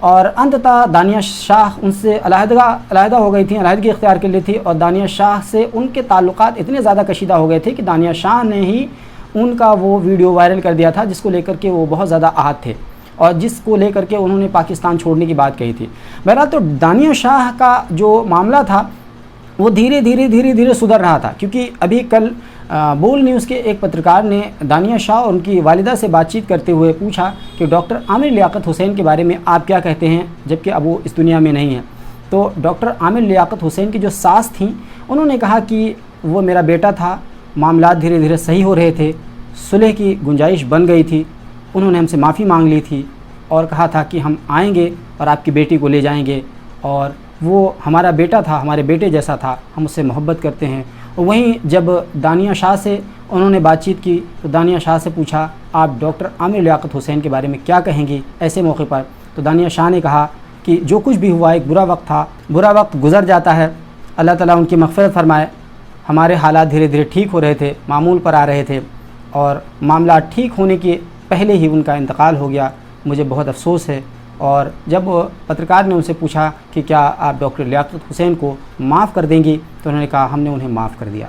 اور انتتہ دانیہ شاہ ان سے علیحدہ ہو گئی تھیں، علیحدگی اختیار کر لی تھی، اور دانیہ شاہ سے ان کے تعلقات اتنے زیادہ کشیدہ ہو گئے تھے کہ دانیہ شاہ نے ہی ان کا وہ ویڈیو وائرل کر دیا تھا جس کو لے کر کے وہ بہت زیادہ آہت تھے اور جس کو لے کر کے انہوں نے پاکستان چھوڑنے کی بات کہی تھی۔ بہرحال تو دانیہ شاہ کا جو معاملہ تھا وہ دھیرے دھیرے سدھر رہا تھا، کیونکہ ابھی کل بول نیوز کے ایک پترکار نے دانیہ شاہ اور ان کی والدہ سے بات چیت کرتے ہوئے پوچھا کہ ڈاکٹر عامر لیاقت حسین کے بارے میں آپ کیا کہتے ہیں، جبکہ اب وہ اس دنیا میں نہیں ہیں۔ تو ڈاکٹر عامر لیاقت حسین کی جو ساس تھیں انہوں نے کہا کہ وہ میرا بیٹا تھا، معاملات دھیرے دھیرے صحیح ہو رہے تھے، صلح کی گنجائش بن گئی تھی، انہوں نے ہم سے معافی مانگ لی تھی اور کہا تھا کہ ہم آئیں گے اور آپ کی بیٹی کو لے جائیں گے، اور وہ ہمارا بیٹا تھا، ہمارے بیٹے جیسا تھا، ہم اس سے محبت کرتے ہیں۔ اور وہیں جب دانیہ شاہ سے انہوں نے بات چیت کی تو دانیہ شاہ سے پوچھا آپ ڈاکٹر عامر لیاقت حسین کے بارے میں کیا کہیں گی ایسے موقع پر، تو دانیہ شاہ نے کہا کہ جو کچھ بھی ہوا ایک برا وقت تھا، برا وقت گزر جاتا ہے، اللہ تعالیٰ ان کی مغفرت فرمائے، ہمارے حالات دھیرے دھیرے ٹھیک ہو رہے تھے، معمول پر آ رہے تھے، اور معاملات ٹھیک ہونے کے پہلے ہی ان کا انتقال ہو گیا، مجھے بہت افسوس ہے۔ اور جب پترکار نے ان سے پوچھا کہ کیا آپ ڈاکٹر لیاقت حسین کو معاف کر دیں گی، تو انہوں نے کہا ہم نے انہیں معاف کر دیا۔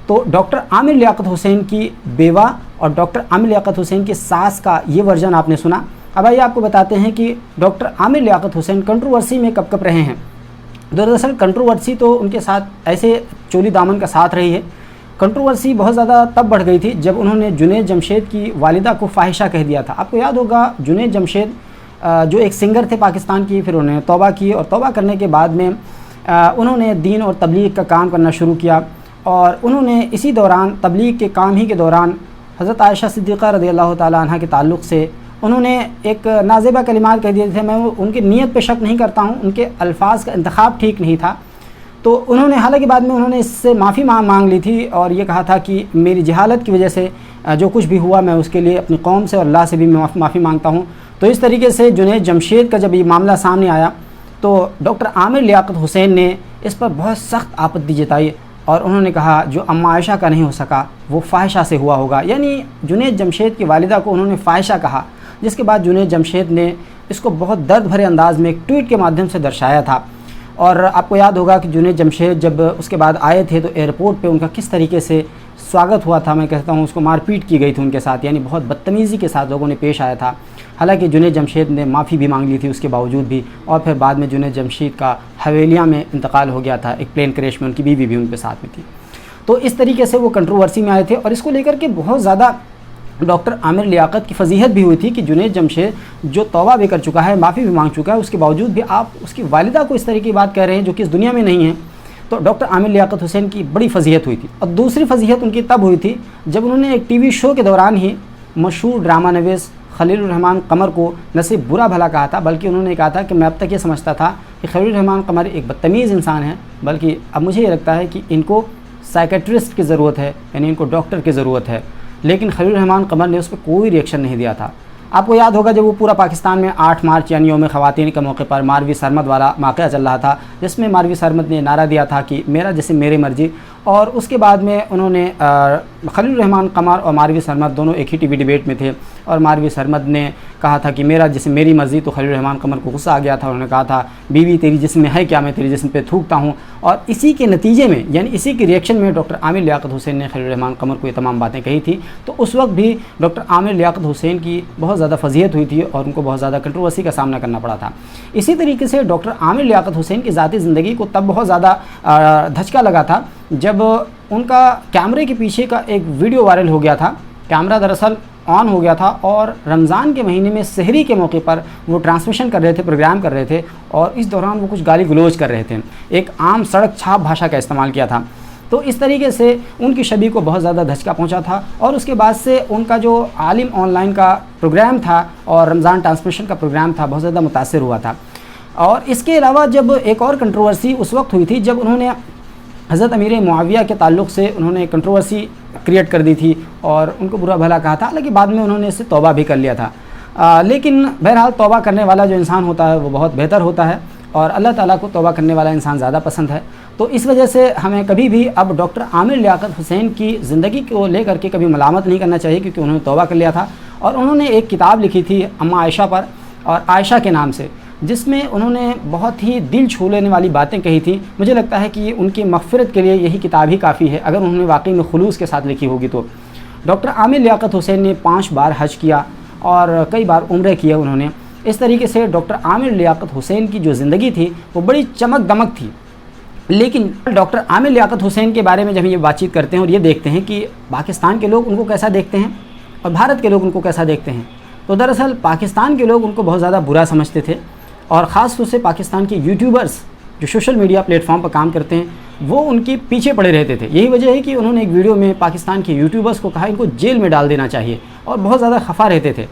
تو ڈاکٹر عامر لیاقت حسین کی بیوہ اور ڈاکٹر عامر لیاقت حسین کی ساس کا یہ ورژن آپ نے سنا۔ اب آئیے آپ کو بتاتے ہیں کہ ڈاکٹر عامر لیاقت حسین کنٹروورسی میں کب رہے ہیں۔ دراصل کنٹروورسی تو ان کے ساتھ ایسے چولی دامن کا ساتھ رہی ہے۔ کنٹروورسی بہت زیادہ تب بڑھ گئی تھی جب انہوں نے جنید جمشید کی والدہ کو فاحشہ کہہ دیا تھا۔ آپ کو یاد ہوگا جنید جمشید جو ایک سنگر تھے پاکستان کی، پھر انہوں نے توبہ کی اور توبہ کرنے کے بعد میں انہوں نے دین اور تبلیغ کا کام کرنا شروع کیا، اور انہوں نے اسی دوران تبلیغ کے کام ہی کے دوران حضرت عائشہ صدیقہ رضی اللہ تعالیٰ عنہ کے تعلق سے انہوں نے ایک نازیبہ کلمات کہہ دیے تھے۔ میں ان کی نیت پہ شک نہیں کرتا ہوں، ان کے الفاظ کا انتخاب ٹھیک نہیں تھا، تو انہوں نے حالانکہ بعد میں انہوں نے اس سے معافی مانگ لی تھی اور یہ کہا تھا کہ میری جہالت کی وجہ سے جو کچھ بھی ہوا میں اس کے لیے اپنی قوم سے اور اللہ سے بھی معافی مانگتا ہوں۔ تو اس طریقے سے جنید جمشید کا جب یہ معاملہ سامنے آیا تو ڈاکٹر عامر لیاقت حسین نے اس پر بہت سخت آپتی جتائی اور انہوں نے کہا جو اماں عائشہ کا نہیں ہو سکا وہ فاحشہ سے ہوا ہوگا، یعنی جنید جمشید کی والدہ کو انہوں نے فاحشہ کہا، جس کے بعد جنید جمشید نے اس کو بہت درد بھرے انداز میں ایک ٹویٹ کے مادھیم سے درشایا تھا۔ اور آپ کو یاد ہوگا کہ جنید جمشید جب اس کے بعد آئے تھے تو ایئرپورٹ پہ ان کا کس طریقے سے سواگت ہوا تھا، میں کہتا ہوں اس کو مار پیٹ کی گئی تھی ان کے ساتھ، یعنی بہت بدتمیزی کے ساتھ لوگوں نے پیش آیا تھا۔ حالانکہ جنید جمشید نے معافی بھی مانگ لی تھی اس کے باوجود بھی، اور پھر بعد میں جنید جمشید کا حویلیہ میں انتقال ہو گیا تھا، ایک پلین کریش میں ان کی بیوی بھی ان کے ساتھ میں تھی۔ تو اس طریقے سے وہ کنٹروورسی میں آئے تھے اور اس کو لے کر کے بہت زیادہ ڈاکٹر عامر لیاقت کی فضیحت بھی ہوئی تھی کہ جنید جمشید جو توبہ بھی کر چکا ہے، معافی بھی مانگ چکا ہے، اس کے باوجود بھی آپ اس کی والدہ کو اس طرح کی بات کہہ رہے ہیں جو کہ اس دنیا میں نہیں ہے۔ تو ڈاکٹر عامر لیاقت حسین کی بڑی فضیحت ہوئی تھی۔ اور دوسری فضیحت ان کی تب ہوئی تھی جب انہوں نے ایک ٹی وی شو کے دوران ہی مشہور ڈرامہ نویس خلیل الرحمان قمر کو نہ صرف برا بھلا کہا تھا، بلکہ انہوں نے کہا تھا کہ میں اب تک یہ سمجھتا تھا کہ خلیل الرحمان قمر ایک بدتمیز انسان ہے، بلکہ اب مجھے یہ لگتا ہے کہ ان کو سائیکیٹرسٹ کی ضرورت ہے، یعنی ان کو ڈاکٹر کی ضرورت ہے۔ لیکن خلیل الرحمان قمر نے اس پہ کوئی ریئیکشن نہیں دیا تھا۔ آپ کو یاد ہوگا جب وہ پورا پاکستان میں 8 مارچ یعنی یوم خواتین کے موقع پر ماروی سرمد والا واقعہ چل رہا تھا، جس میں ماروی سرمد نے نعرہ دیا تھا کہ میرا جسم میری مرضی، اور اس کے بعد میں انہوں نے خلیل الرحمان قمر اور ماروی سرمد دونوں ایک ہی ٹی وی ڈیبیٹ میں تھے، اور ماروی سرمد نے کہا تھا کہ میرا جسم میری مرضی، تو خلیل الرحمان قمر کو غصہ آ گیا تھا، انہوں نے کہا تھا بیوی تیری جسم میں ہے کیا، میں تیری جسم پہ تھوکتا ہوں۔ اور اسی کے نتیجے میں یعنی اسی کے ریئیکشن میں ڈاکٹر عامر لیاقت حسین نے خلیل الرحمان قمر کو یہ تمام باتیں کہی تھی۔ تو اس وقت بھی ڈاکٹر عامر لیاقت حسین کی بہت زیادہ فضیحت ہوئی تھی اور ان کو بہت زیادہ کنٹروورسی کا سامنا کرنا پڑا تھا۔ اسی طریقے سے ڈاکٹر عامر لیاقت حسین کی ذاتی زندگی کو تب بہت زیادہ دھچکا لگا تھا جب ان کا کیمرے کے پیچھے کا ایک ویڈیو وائرل ہو گیا تھا۔ کیمرہ دراصل آن ہو گیا تھا اور رمضان کے مہینے میں سحری کے موقع پر وہ ٹرانسمیشن کر رہے تھے، پروگرام کر رہے تھے، اور اس دوران وہ کچھ گالی گلوچ کر رہے تھے، ایک عام سڑک چھاپ بھاشا کا استعمال کیا تھا۔ تو اس طریقے سے ان کی شبیہ کو بہت زیادہ دھچکا پہنچا تھا، اور اس کے بعد سے ان کا جو عالم آن لائن کا پروگرام تھا اور رمضان ٹرانسمیشن کا پروگرام تھا بہت زیادہ متاثر ہوا تھا۔ اور اس کے علاوہ جب ایک اور کنٹروورسی اس وقت ہوئی تھی جب انہوں نے حضرت امیر معاویہ کے تعلق سے انہوں نے کنٹروورسی کریٹ کر دی تھی اور ان کو برا بھلا کہا تھا، حالانکہ بعد میں انہوں نے اس سے توبہ بھی کر لیا تھا۔ لیکن بہرحال توبہ کرنے والا جو انسان ہوتا ہے وہ بہت بہتر ہوتا ہے، اور اللہ تعالیٰ کو توبہ کرنے والا انسان زیادہ پسند ہے۔ تو اس وجہ سے ہمیں کبھی بھی اب ڈاکٹر عامر لیاقت حسین کی زندگی کو لے کر کے کبھی ملامت نہیں کرنا چاہیے، کیونکہ انہوں نے توبہ کر لیا تھا، اور انہوں نے ایک کتاب لکھی تھی اماں عائشہ پر اور عائشہ کے نام سے۔ جس میں انہوں نے بہت ہی دل چھو لینے والی باتیں کہی تھیں. مجھے لگتا ہے کہ ان کی مغفرت کے لیے یہی کتاب ہی کافی ہے اگر انہوں نے واقعی میں خلوص کے ساتھ لکھی ہوگی تو. ڈاکٹر عامر لیاقت حسین نے 5 بار حج کیا اور کئی بار عمرہ کیا انہوں نے. اس طریقے سے ڈاکٹر عامر لیاقت حسین کی جو زندگی تھی وہ بڑی چمک دمک تھی. لیکن ڈاکٹر عامر لیاقت حسین کے بارے میں جب یہ بات چیت کرتے ہیں اور یہ دیکھتے ہیں کہ پاکستان کے لوگ ان کو کیسا دیکھتے ہیں اور بھارت کے لوگ ان کو کیسا دیکھتے ہیں، تو دراصل پاکستان کے لوگ ان کو بہت زیادہ برا سمجھتے تھے، اور خاص طور سے پاکستان کے یوٹیوبرز جو سوشل میڈیا پلیٹ فارم پر کام کرتے ہیں وہ ان کے پیچھے پڑے رہتے تھے. یہی وجہ ہے کہ انہوں نے ایک ویڈیو میں پاکستان کے یوٹیوبرز کو کہا ان کو جیل میں ڈال دینا چاہیے، اور بہت زیادہ خفا رہتے تھے.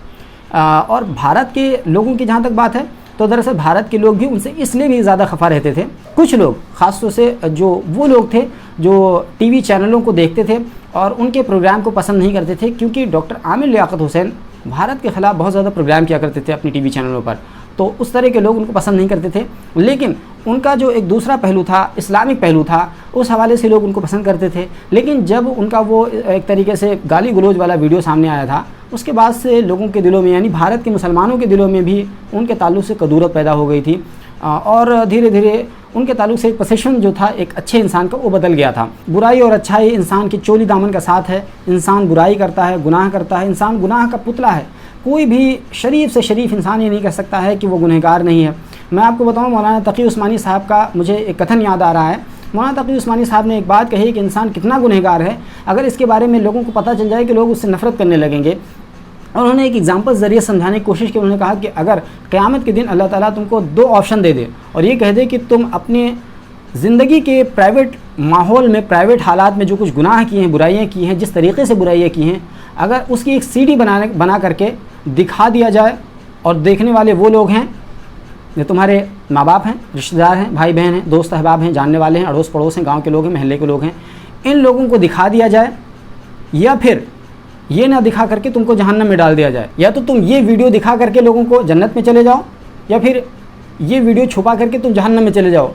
اور بھارت کے لوگوں کی جہاں تک بات ہے تو دراصل بھارت کے لوگ بھی ان سے اس لیے بھی زیادہ خفا رہتے تھے. کچھ لوگ خاص طور سے جو وہ لوگ تھے جو ٹی وی چینلوں کو دیکھتے تھے اور ان کے پروگرام کو پسند نہیں کرتے تھے، کیونکہ ڈاکٹر عامر لیاقت حسین بھارت کے خلاف بہت زیادہ پروگرام کیا کرتے تھے اپنی ٹی وی چینلوں پر، تو اس طرح کے لوگ ان کو پسند نہیں کرتے تھے. لیکن ان کا جو ایک دوسرا پہلو تھا، اسلامک پہلو تھا، اس حوالے سے لوگ ان کو پسند کرتے تھے. لیکن جب ان کا وہ ایک طریقے سے گالی گلوچ والا ویڈیو سامنے آیا تھا، اس کے بعد سے لوگوں کے دلوں میں، یعنی بھارت کے مسلمانوں کے دلوں میں بھی ان کے تعلق سے کدورت پیدا ہو گئی تھی، اور دھیرے دھیرے ان کے تعلق سے ایک پرسیپشن جو تھا ایک اچھے انسان کا وہ بدل گیا تھا. برائی اور اچھائی انسان کی چولی دامن کا ساتھ ہے. انسان برائی کرتا ہے، گناہ کرتا ہے، انسان گناہ کا پتلا ہے. کوئی بھی شریف سے شریف انسان یہ نہیں کہہ سکتا ہے کہ وہ گنہگار نہیں ہے. میں آپ کو بتاؤں، مولانا تقی عثمانی صاحب کا مجھے ایک کتھن یاد آ رہا ہے. مولانا تقی عثمانی صاحب نے ایک بات کہی کہ انسان کتنا گنہگار ہے اگر اس کے بارے میں لوگوں کو پتہ چل جائے کہ لوگ اس سے نفرت کرنے لگیں گے. اور انہوں نے ایک ایگزامپل ذریعے سمجھانے کی کوشش کی. انہوں نے کہا کہ اگر قیامت کے دن اللہ تعالیٰ تم کو 2 آپشن دے دے اور یہ کہہ دے کہ تم اپنے زندگی کے پرائیویٹ ماحول میں، پرائیویٹ حالات میں جو کچھ گناہ کیے ہیں، برائیاں کی ہیں، جس طریقے سے برائیاں کی ہیں، اگر اس کی ایک سی ڈی بنا کر کے دکھا دیا جائے، اور دیکھنے والے وہ لوگ ہیں جو تمہارے ماں باپ ہیں، رشتہ دار ہیں، بھائی بہن ہیں، دوست احباب ہیں، جاننے والے ہیں، اڑوس پڑوس ہیں، گاؤں کے لوگ ہیں، محلے کے لوگ ہیں، ان لوگوں کو دکھا دیا جائے، یا پھر یہ نہ دکھا کر کے تم کو جہنم میں ڈال دیا جائے، یا تو تم یہ ویڈیو دکھا کر کے لوگوں کو جنت میں چلے جاؤ، یا پھر یہ ویڈیو چھپا کر کے تم جہنم میں چلے جاؤ،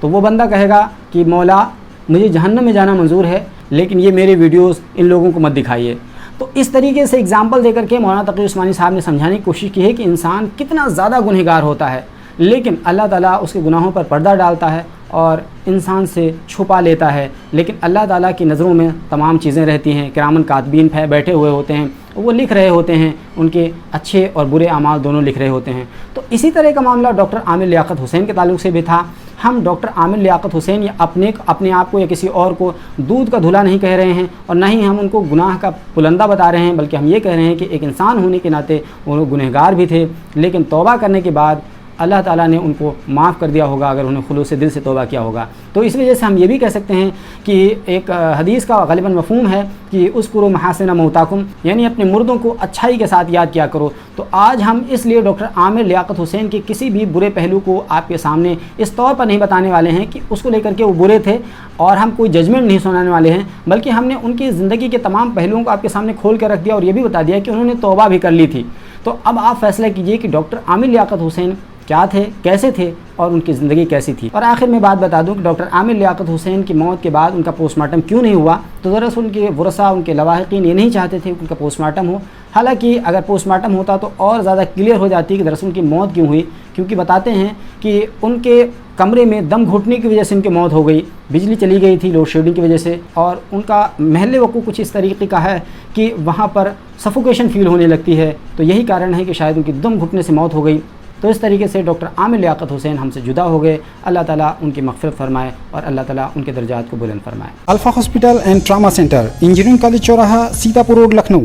تو وہ بندہ کہے گا کہ مولا مجھے جہنم میں جانا منظور ہے، لیکن یہ میرے ویڈیوز ان لوگوں کو مت دکھائیے. تو اس طریقے سے ایگزامپل دے کر کے مولانا تقی عثمانی صاحب نے سمجھانے کی کوشش کی ہے کہ انسان کتنا زیادہ گنہگار ہوتا ہے، لیکن اللہ تعالیٰ اس کے گناہوں پر پردہ ڈالتا ہے اور انسان سے چھپا لیتا ہے. لیکن اللہ تعالیٰ کی نظروں میں تمام چیزیں رہتی ہیں. کرامن کاتبین بیٹھے ہوئے ہوتے ہیں، وہ لکھ رہے ہوتے ہیں، ان کے اچھے اور برے اعمال دونوں لکھ رہے ہوتے ہیں. تو اسی طرح کا معاملہ ڈاکٹر عامر لیاقت حسین کے تعلق سے بھی تھا. ہم ڈاکٹر عامر لیاقت حسین یا اپنے آپ کو یا کسی اور کو دودھ کا دھلا نہیں کہہ رہے ہیں، اور نہ ہی ہم ان کو گناہ کا پلندہ بتا رہے ہیں، بلکہ ہم یہ کہہ رہے ہیں کہ ایک انسان ہونے کے ناطے وہ گنہگار بھی تھے، لیکن توبہ کرنے کے بعد اللہ تعالیٰ نے ان کو معاف کر دیا ہوگا اگر انہیں خلوص دل سے توبہ کیا ہوگا. تو اس وجہ سے ہم یہ بھی کہہ سکتے ہیں کہ ایک حدیث کا غالباً مفہوم ہے کہ اذکروا محاسن موتاکم، یعنی اپنے مردوں کو اچھائی کے ساتھ یاد کیا کرو. تو آج ہم اس لیے ڈاکٹر عامر لیاقت حسین کے کسی بھی برے پہلو کو آپ کے سامنے اس طور پر نہیں بتانے والے ہیں کہ اس کو لے کر کے وہ برے تھے، اور ہم کوئی ججمنٹ نہیں سنانے والے ہیں، بلکہ ہم نے ان کی زندگی کے تمام پہلوؤں کو آپ کے سامنے کھول کر رکھ دیا، اور یہ بھی بتا دیا کہ انہوں نے توبہ بھی کر لی تھی. تو اب آپ فیصلہ کیجئے کہ ڈاکٹر عامر لیاقت حسین کیا تھے، کیسے تھے، اور ان کی زندگی کیسی تھی. اور آخر میں بات بتا دوں کہ ڈاکٹر عامر لیاقت حسین کی موت کے بعد ان کا پوسٹ مارٹم کیوں نہیں ہوا. تو دراصل ان کے ورثاء، ان کے لواحقین یہ نہیں چاہتے تھے کہ ان کا پوسٹ مارٹم ہو. حالانکہ اگر پوسٹ مارٹم ہوتا تو اور زیادہ کلیئر ہو جاتی کہ دراصل ان کی موت کیوں ہوئی، کیونکہ بتاتے ہیں کہ ان کے کمرے میں دم گھٹنے کی وجہ سے ان کی موت ہو گئی. بجلی چلی گئی تھی لوڈ شیڈنگ کی وجہ سے، اور ان کا محل وقوع کچھ اس طریقے کا ہے کہ وہاں پر سفوکیشن فیل ہونے لگتی ہے. تو یہی کارن ہے کہ شاید ان کی دم گھٹنے سے موت ہو گئی. تو اس طریقے سے ڈاکٹر عامر لیاقت حسین ہم سے جدا ہو گئے. اللہ تعالیٰ ان کی مغفرت فرمائے اور اللہ تعالیٰ ان کے درجات کو بلند فرمائے. Alpha hospital and trauma centre, engineering college چوراہا، سیتاپور روڈ، لکھنؤ.